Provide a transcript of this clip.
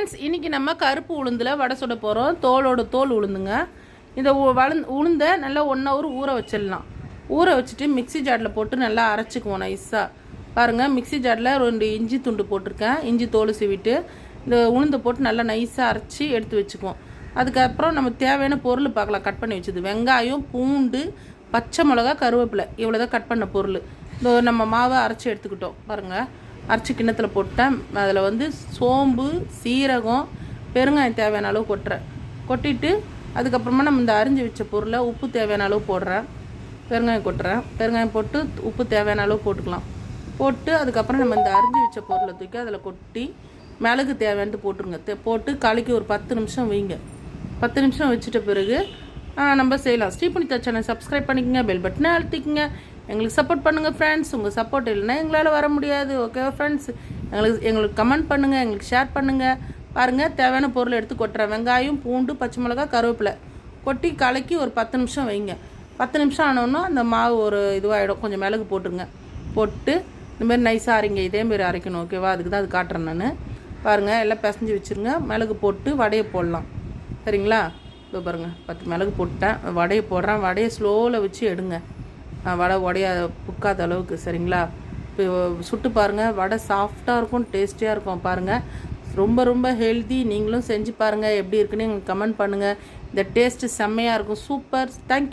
Friends, இன்றைக்கி நம்ம கருப்பு உளுந்தில் வடை சுட போகிறோம். தோல் உளுந்துங்க. இந்த உளுந்தை நல்லா 1 ஹவர் ஊற வச்சிடலாம். ஊற வச்சுட்டு மிக்ஸி ஜாரில் போட்டு நல்லா அரைச்சிக்குவோம் நைஸாக. பாருங்கள், மிக்ஸி ஜாரில் 2 இஞ்சி துண்டு போட்டிருக்கேன். இஞ்சி தோல் சீவிட்டு இந்த உளுந்தை போட்டு நல்லா நைஸாக அரைச்சி எடுத்து வச்சுக்குவோம். அதுக்கப்புறம் நம்ம தேவையான பொருள் பார்க்கலாம். கட் பண்ணி வச்சது வெங்காயம், பூண்டு, பச்சை மிளகா, கருவேப்பிலை, இவ்வளோ தான் கட் பண்ண பொருள். இந்த நம்ம மாவை அரைச்சி எடுத்துக்கிட்டோம். பாருங்கள், அரைச்சி கிண்ணத்தில் போட்டேன். அதில் சோம்பு, சீரகம், பெருங்காயம் தேவையான அளவு கொட்டிட்டு அதுக்கப்புறமா நம்ம இந்த அரிஞ்சு வச்ச பொருளை உப்பு தேவையான அளவு போடுறேன். பெருங்காயம் பெருங்காயம் போட்டு உப்பு தேவையான அளவு போட்டுக்கலாம். போட்டு அதுக்கப்புறம் நம்ம இந்த அரிஞ்சு வச்ச பொருளை தூக்கி அதில் கொட்டி மிளகு தேவையானது போட்டுருங்க. போட்டு கலக்கி ஒரு 10 நிமிஷம் வைங்க. 10 நிமிஷம் வச்சுட்ட பிறகு நம்ம செய்யலாம். ஸ்ரீபுனிதா சேனல் சப்ஸ்கிரைப் பண்ணிக்கங்க, பெல் பட்டனை அழுத்திக்கங்க. எங்களுக்கு சப்போர்ட் பண்ணுங்கள் ஃப்ரெண்ட்ஸ். உங்கள் சப்போர்ட் இல்லைன்னா எங்களால் வர முடியாது. ஓகேவா ஃப்ரெண்ட்ஸ்? எங்களுக்கு கமெண்ட் பண்ணுங்கள், எங்களுக்கு ஷேர் பண்ணுங்கள். பாருங்கள், தேவையான பொருள் எடுத்து கொட்டுறேன். வெங்காயம், பூண்டு, பச்சை மிளகா, கருவேப்பிலை கொட்டி கலக்கி ஒரு 10 நிமிஷம் வைங்க. 10 நிமிஷம் ஆனோன்னா அந்த மாவு ஒரு இதுவாகிடும். கொஞ்சம் மிளகு போட்டுருங்க. போட்டு இந்தமாரி நைஸாக அரைங்க. இதேமாரி அரைக்கணும். ஓகேவா? அதுக்கு தான் அது காட்டுறேன் நான். பாருங்கள், எல்லாம் பிசைஞ்சு வச்சுருங்க. மிளகு போட்டு வடையை போடலாம். சரிங்களா? இதோ பாருங்கள், 10 மிளகு போட்டேன். வடையை போடுறேன். வடையை ஸ்லோவில் வச்சு எடுங்க. வடை புக்காத அளவுக்கு. சரிங்களா? இப்போ சுட்டு பாருங்கள். வடை சாஃப்டாக இருக்கும், டேஸ்டியாக இருக்கும். பாருங்கள், ரொம்ப ரொம்ப ஹெல்தி. நீங்களும் செஞ்சு பாருங்கள். எப்படி இருக்குன்னு எங்களுக்கு கமெண்ட் பண்ணுங்கள். இந்த டேஸ்ட்டு செம்மையாக இருக்கும். சூப்பர். தேங்க்யூ.